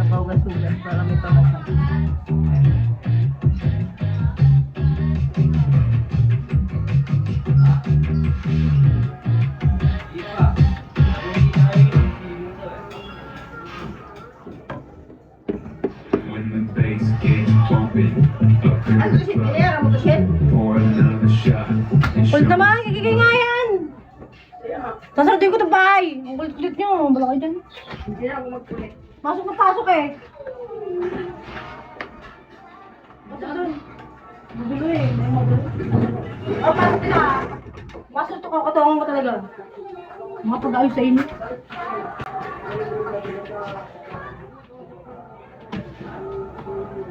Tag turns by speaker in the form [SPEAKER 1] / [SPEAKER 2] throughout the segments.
[SPEAKER 1] Napaugas-ugas para may pamasak.
[SPEAKER 2] When the bass gets bumping up in the club, pour another shot and show
[SPEAKER 1] Kulit naman, kikigay nga yan! Sasarating ko ito bahay! Ang kulit-kulit nyo, bala kayo dyan. Hindi na ako magkulit. Pasok na pasok eh! Pasok doon. Magulo eh, may magulo. Oh, pasok na! Pasok ito, kakatawan ko talaga. Mga pag-ayos sa inyo.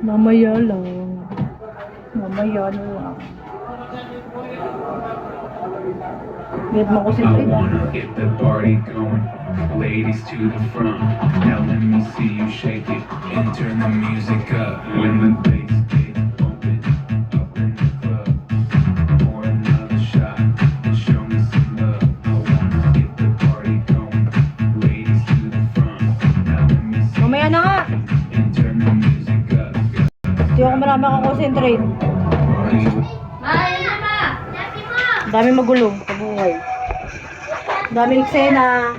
[SPEAKER 1] Mamaya lang. Mamaya na lang. Get mo ko si
[SPEAKER 2] I
[SPEAKER 1] Fred.
[SPEAKER 2] wanna get the party going. Ladies to the front. Now let me see you shake it and turn the music up. When the bass gets bumping up in the club, pour another shot and show me some love. I wanna get the party going. Ladies to the front. Now let me see
[SPEAKER 1] Mamaya na nga!
[SPEAKER 2] and turn the music up.
[SPEAKER 1] Hindi ako marami concentrate. Dami magulo sa buhay. Daming eksena.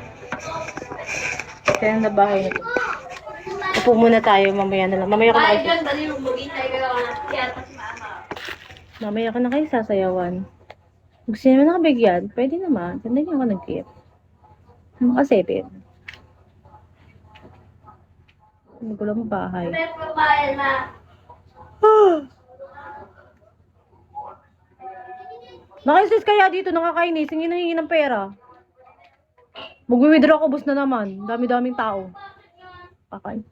[SPEAKER 1] Eksena na bahay na to. Upo muna tayo, mamaya na lang. Mamaya ko na kayo. Mamaya ko na kayo sasayawan. Gusto niyo naman nakabigyan? Pwede naman. Saan din ako nag-gift? Makasipin. Magulo mo bahay. Naka-insist kaya dito, nakakainis. Hindi nahingi ng pera. Mag-withdraw ko, bus na naman. Dami-daming tao. Kakain.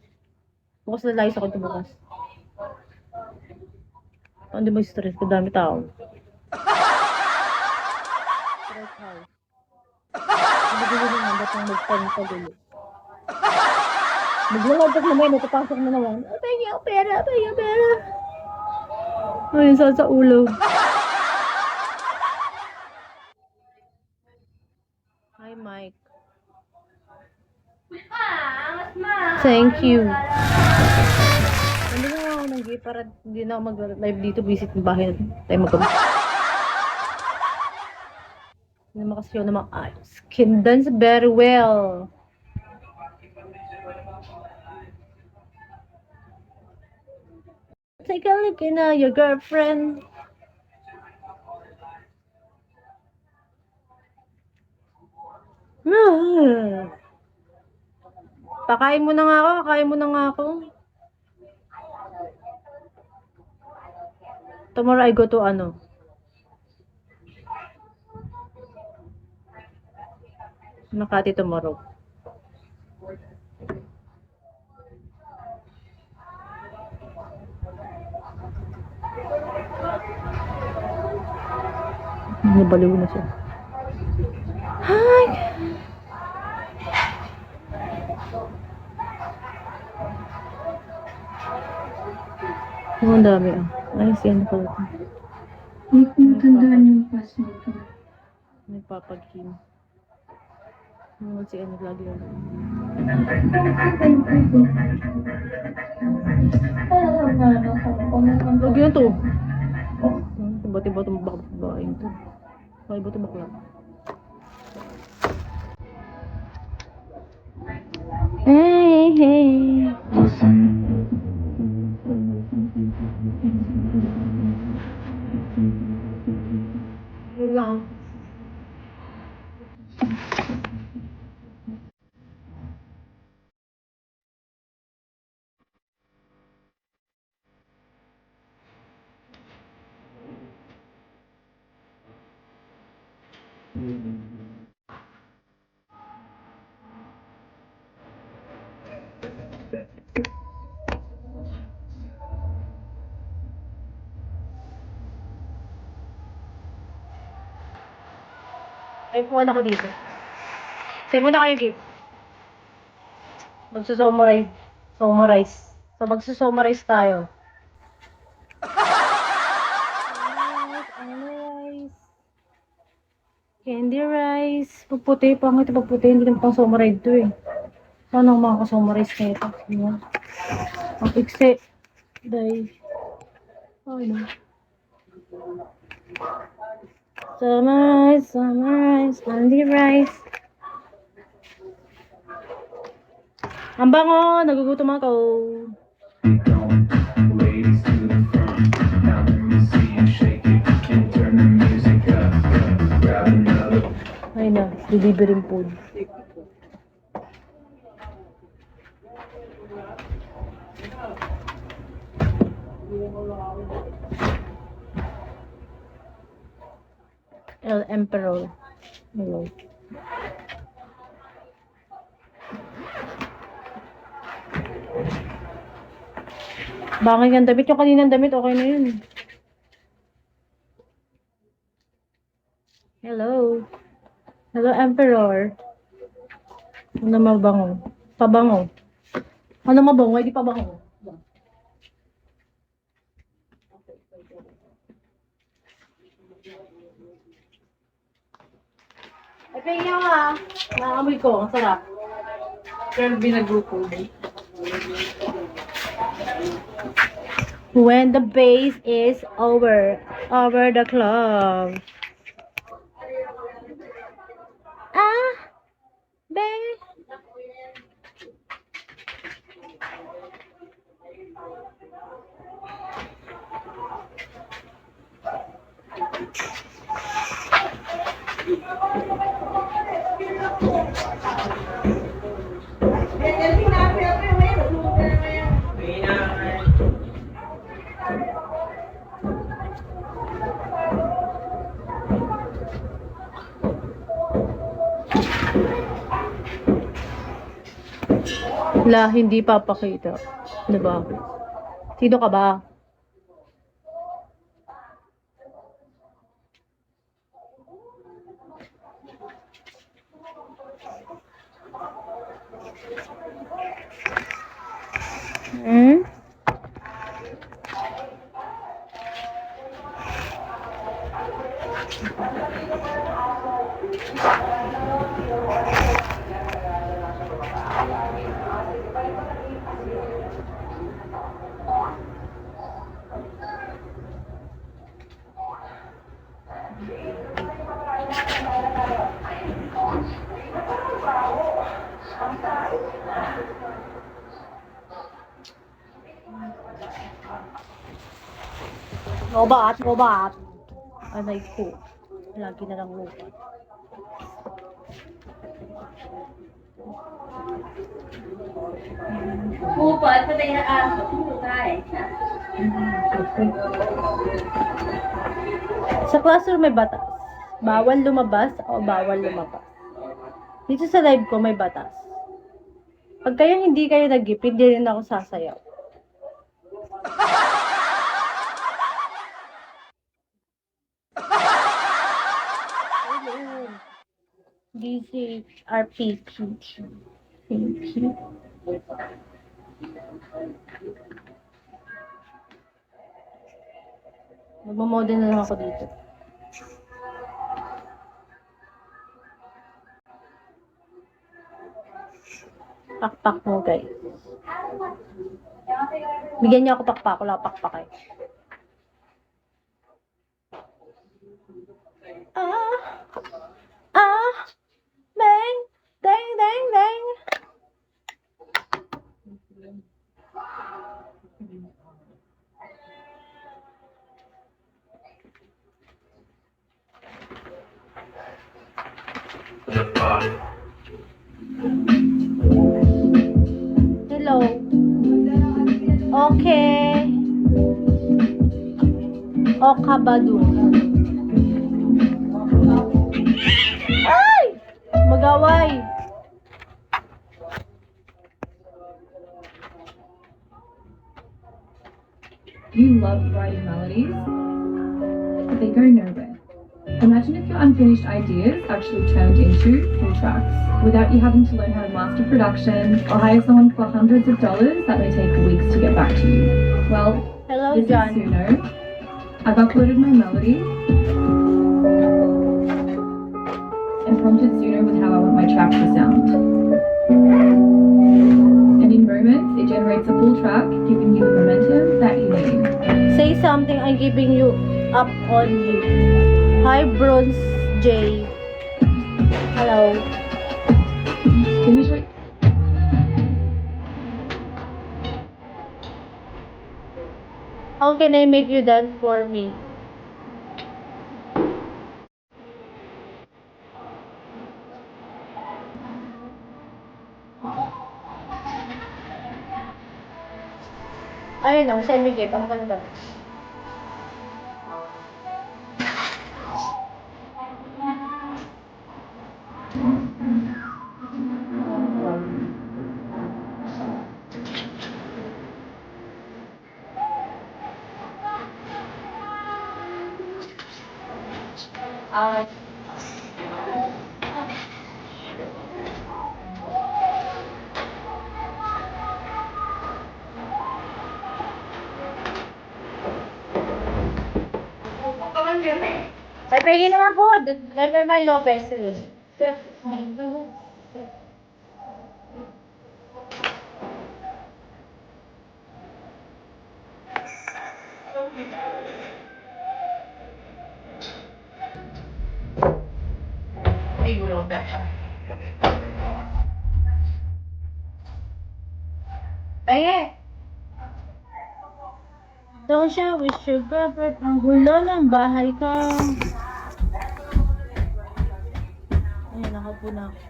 [SPEAKER 1] Bukas na layas ako ito bukas. Hindi mo stress ko, dami tao. Stress house. Hindi ko naman ba't ang magpagulo. Maglalagpas naman, natapasok na naman. Pahingin ang pera, pahingin ang pera. Ayun, sa ulo. Hi, Mike. Thank you. Hindi na ako nag-gift para hindi na ako mag-live dito. Visit ng bahay natin. Tayo mag-gabi. Hindi naman kasi yun naman ayos. Can dance very well. Take a look in your girlfriend. Pakain mo na nga ako, kakain mo na nga ako. Tomorrow I go to ano? Makati tomorrow. Nabaliw na siya. Hi! Ang dami ah. Ayos yan ko.
[SPEAKER 3] Hindi ko matandaan yung pass nito.
[SPEAKER 1] May papaghin. Si ano lagi yun. Lagi yan to. Tiba-tiba itong babaeng to. Ay, ba ito bakla? Hey, hey. Lang. Ay, puwan ako dito. Say muna kayo, Gip. Magsusummarize. Summarize. So, magsusummarize tayo. Rice. Candy rice. Pagputi, pangit pagputi. Hindi naman pang summarize to eh. Paano ako makakasummarize na ito? Ayan. Ang iksi. Dahil. Ay, no. Summarize, only rice. Ang bango, nagugutom ako.
[SPEAKER 2] Keep going, ladies to the front. Now let me see you shake it and turn the music up. Grab another.
[SPEAKER 1] Ay na, delivering food. El Emperor. Hello. Bakit ang damit? Yung kaninang damit, okay na yun. Hello. Hello, Emperor. Ano mabango? Pabango. Ano mabango? Hindi pabango. Ay, pahinga ka ah. Nakaamoy ko. Ang sarap. Pero binagrupo din. When the bass is over the club. Ah, babe. La, hindi papakita. Ano ba? Sino ka ba? Hmm? Lobat, lobat. Anay ko. Lagi na lang lobat. Sa classroom may batas. Bawal lumabas o bawal lumabas. Dito sa live ko may batas. Pag kayo hindi kayo nag-gipid, di rin ako sasayaw. This is RPP. Magmamodel na lang ako dito. Pakpak mo, guys. Bigyan niyo ako pakpak. Wala pakpak eh. Bang! Dang, dang, dang! Hello. Okay. Okabadun. Ay! Magaway.
[SPEAKER 4] You love writing melodies, but they go nowhere. Imagine if your unfinished ideas actually turned into full tracks, without you having to learn how to master production or hire someone for hundreds of dollars that may take weeks to get back to you. Well,
[SPEAKER 1] Hello,
[SPEAKER 4] this is
[SPEAKER 1] John.
[SPEAKER 4] Suno. I've uploaded my melody and prompted Suno with how I want my track to sound. in moments, it generates a full track, giving you the momentum that you need.
[SPEAKER 1] Say something, I'm giving you up on you. Hi, Bronze J. Hello.
[SPEAKER 4] Finish what
[SPEAKER 1] How can I make you dance for me? Ayun o, send me gift. Ang ganda. Ah. Ay, pwede naman po. May Lopez. Ay, Lopez. Ay, don't siya wish your girlfriend ang gulo ng bahay ko. Ayun, nakapo na ako.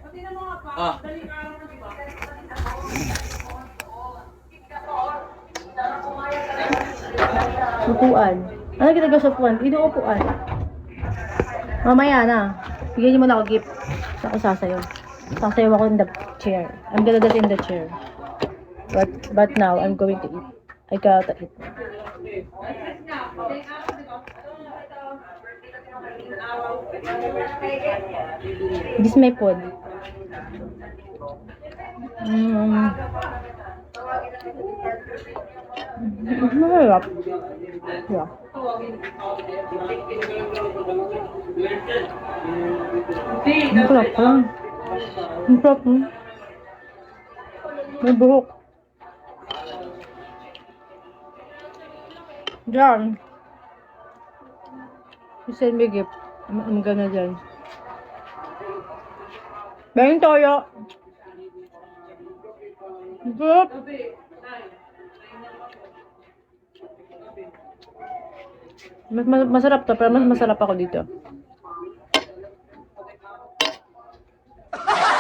[SPEAKER 1] Upuan. Ano ginagawa sa upuan? Inuupuan. Mamaya na. Bigyan niyo muna ako gift. Ako sasayaw. Sasayaw ako in the chair. I'm gonna dance in the chair. But now, I'm going to eat. I gotta eat. This is my food. Masarap. Yeah. Ang sarap pa. Ang sarap. May buhok. Diyan. You send me gift. I'm gonna dyan. Bayang toyo. Sarap. Masarap to, pero mas masarap ako dito.